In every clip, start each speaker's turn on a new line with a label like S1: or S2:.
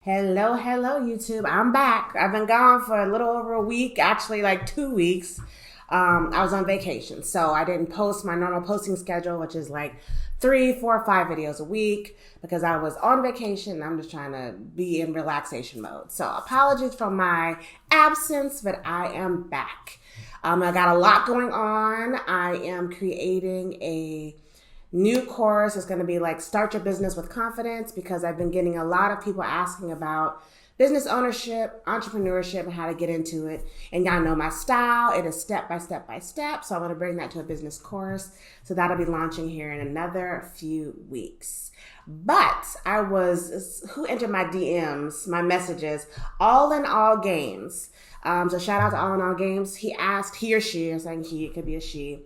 S1: Hello, YouTube. I'm back. I've been gone for a little over a week, actually like 2 weeks. I was on vacation, so I didn't post my normal posting schedule, which is like 3, 4, 5 videos a week because I was on vacation and I'm just trying to be in relaxation mode. So apologies for my absence, but I am back. I got a lot going on. I am creating a new course. Is going to be like Start Your Business with Confidence, because I've been getting a lot of people asking about business ownership, entrepreneurship, and how to get into it. And y'all know my style. It is step by step by step. So I want to bring that to a business course. So that'll be launching here in another few weeks. But who entered my DMs, my messages? AllInAll Games. So shout out to AllInAll Games. He or she, I'm saying he, it could be a she,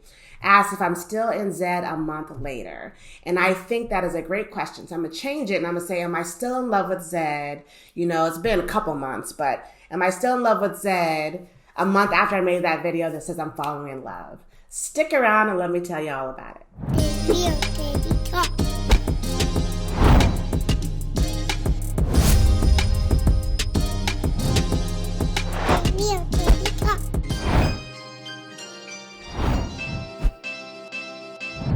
S1: asked if I'm still in Zed a month later. And I think that is a great question. So I'm going to change it and I'm going to say, am I still in love with Zed? You know, it's been a couple months, but am I still in love with Zed a month after I made that video that says I'm falling in love? Stick around and let me tell you all about it.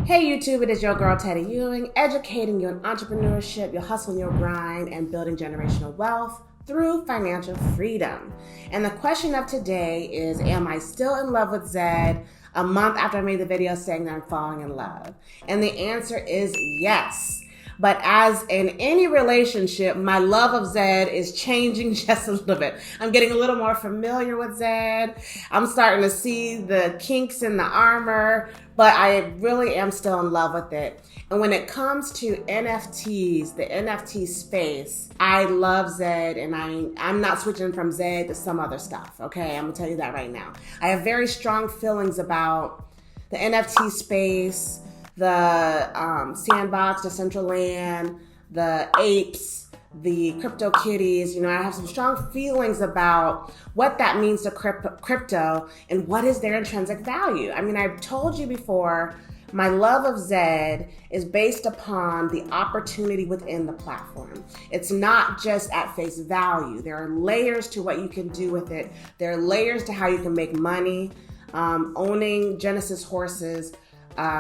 S1: Hey YouTube, it is your girl Teddy Ewing, educating you on entrepreneurship, your hustle and your grind, and building generational wealth through financial freedom. And the question of today is, am I still in love with Zed a month after I made the video saying that I'm falling in love? And the answer is yes. But as in any relationship, my love of Zed is changing just a little bit. I'm getting a little more familiar with Zed. I'm starting to see the kinks in the armor, but I really am still in love with it. And when it comes to NFTs, the NFT space, I love Zed, and I'm not switching from Zed to some other stuff, okay? I'm gonna tell you that right now. I have very strong feelings about the NFT space, the Sandbox, the Decentraland, the apes, the crypto kitties. You know, I have some strong feelings about what that means to crypto and what is their intrinsic value. I mean, I've told you before, my love of Zed is based upon the opportunity within the platform. It's not just at face value. There are layers to what you can do with it. There are layers to how you can make money, owning Genesis horses,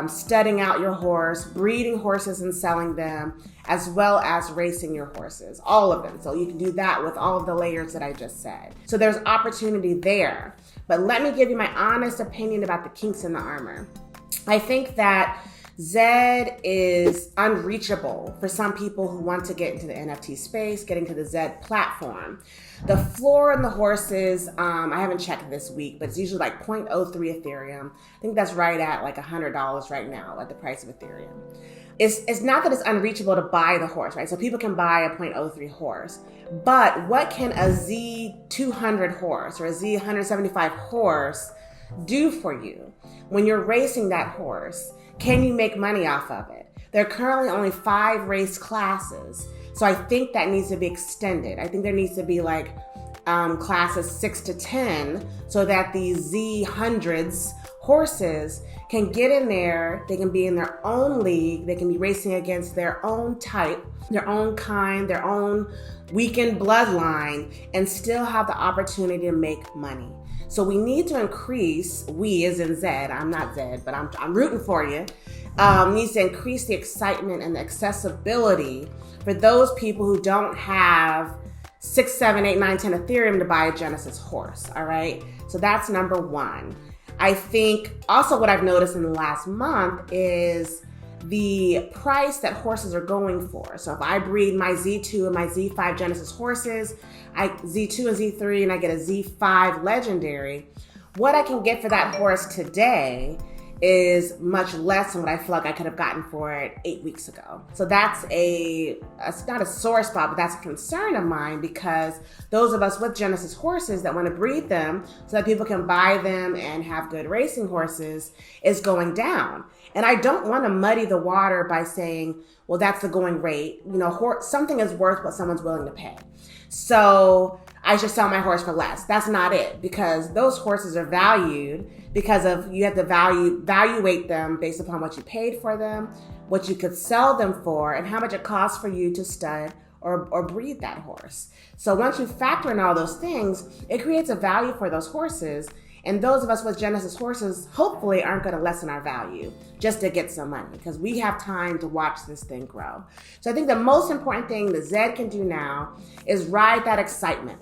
S1: studying out your horse, breeding horses and selling them, as well as racing your horses, all of them. So you can do that with all of the layers that I just said. So there's opportunity there. But let me give you my honest opinion about the kinks in the armor. I think that Zed is unreachable for some people who want to get into the NFT space, getting to the Zed platform. The floor in the horses, I haven't checked this week, but it's usually like 0.03 Ethereum. I think that's right at like $100 right now at the price of Ethereum. It's not that it's unreachable to buy the horse, right? So people can buy a 0.03 horse, but what can a Z200 horse or a Z175 horse do for you when you're racing that horse? Can you make money off of it? There are currently only 5 race classes. So I think that needs to be extended. I think there needs to be like classes 6 to 10 so that these Z100s horses can get in there. They can be in their own league. They can be racing against their own type, their own kind, their own weakened bloodline, and still have the opportunity to make money. So we need to increase, we as in Zed, I'm not Zed, but I'm rooting for you, needs to increase the excitement and the accessibility for those people who don't have 6, 7, 8, 9, 10 Ethereum to buy a Genesis horse, all right? So that's number one. I think also what I've noticed in the last month is the price that horses are going for. So if I breed my Z2 and my Z5 Genesis horses, Z2 and Z3, and I get a Z5 Legendary, what I can get for that horse today is much less than what I feel like I could have gotten for it 8 weeks ago. So that's it's not a sore spot, but that's a concern of mine, because those of us with Genesis horses that want to breed them so that people can buy them and have good racing horses is going down. And I don't want to muddy the water by saying, well, that's the going rate. You know, something is worth what someone's willing to pay. So I should sell my horse for less. That's not it, because those horses are valued because of, you have to evaluate them based upon what you paid for them, what you could sell them for, and how much it costs for you to stud or breed that horse. So once you factor in all those things, it creates a value for those horses. And those of us with Genesis horses hopefully aren't going to lessen our value just to get some money, because we have time to watch this thing grow. So I think the most important thing that Zed can do now is ride that excitement.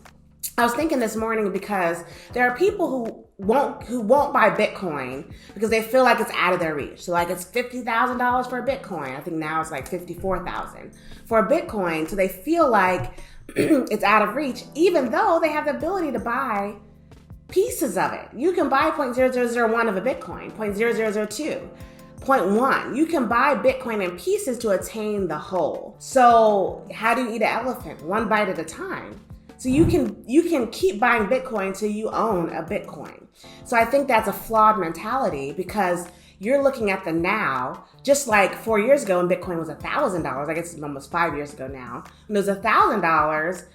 S1: I was thinking this morning because there are people who won't buy Bitcoin because they feel like it's out of their reach. So like it's $50,000 for a Bitcoin. I think now it's like $54,000 for a Bitcoin. So they feel like it's out of reach, even though they have the ability to buy pieces of it. You can buy 0.0001 of a Bitcoin, 0.0002, 0.1. You can buy Bitcoin in pieces to attain the whole. So how do you eat an elephant? One bite at a time. So you can keep buying Bitcoin till you own a Bitcoin. So I think that's a flawed mentality, because you're looking at the now, just like 4 years ago when Bitcoin was $1,000. I guess it's almost 5 years ago now. When it was $1,000,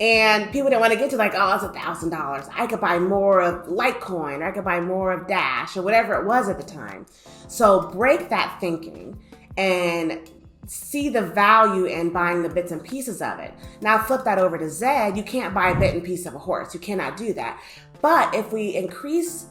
S1: and people didn't want to get to like, oh, it's $1,000. I could buy more of Litecoin, or I could buy more of Dash, or whatever it was at the time. So break that thinking and see the value in buying the bits and pieces of it. Now flip that over to Zed. You can't buy a bit and piece of a horse. You cannot do that. But if we increase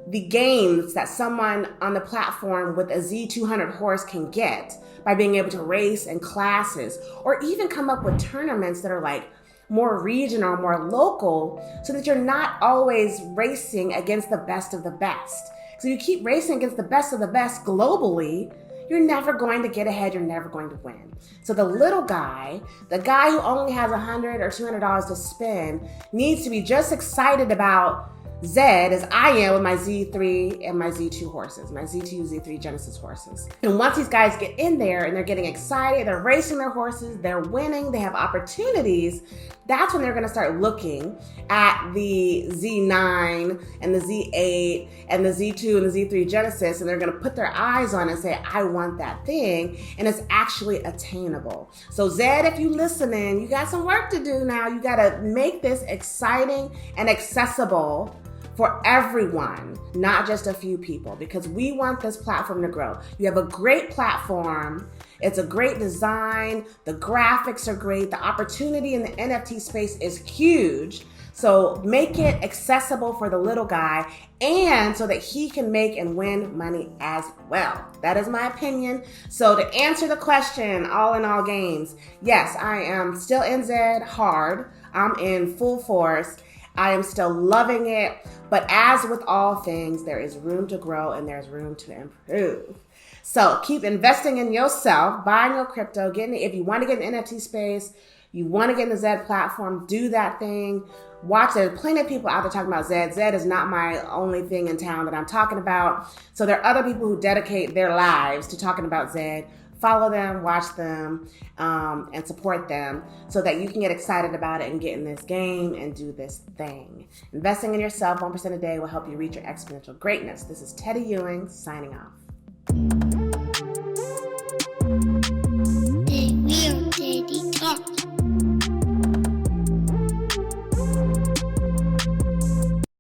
S1: the gains that someone on the platform with a Z200 horse can get by being able to race in classes, or even come up with tournaments that are like more regional, more local, so that you're not always racing against the best of the best. So you keep racing against the best of the best globally, you're never going to get ahead, you're never going to win. So the little guy, the guy who only has $100 or $200 to spend, needs to be just excited about Zed as I am with my Z3 and my Z2 horses, my Z2, Z3 Genesis horses. And once these guys get in there and they're getting excited, they're racing their horses, they're winning, they have opportunities, that's when they're gonna start looking at the Z9 and the Z8 and the Z2 and the Z3 Genesis, and they're gonna put their eyes on it and say, I want that thing, and it's actually attainable. So Zed, if you listening, you got some work to do now. You gotta make this exciting and accessible for everyone, not just a few people, because we want this platform to grow. You have a great platform. It's a great design. The graphics are great. The opportunity in the NFT space is huge. So make it accessible for the little guy, and so that he can make and win money as well. That is my opinion. So to answer the question, AllInAll Games, yes, I am still in Zed hard. I'm in full force. I am still loving it. But as with all things, there is room to grow and there's room to improve. So keep investing in yourself, buying your crypto, if you want to get in the NFT space, you want to get in the Zed platform, do that thing. Watch, there's plenty of people out there talking about Zed. Zed is not my only thing in town that I'm talking about. So there are other people who dedicate their lives to talking about Zed. Follow them, watch them, and support them so that you can get excited about it and get in this game and do this thing. Investing in yourself 1% a day will help you reach your exponential greatness. This is Teddy Ewing signing off.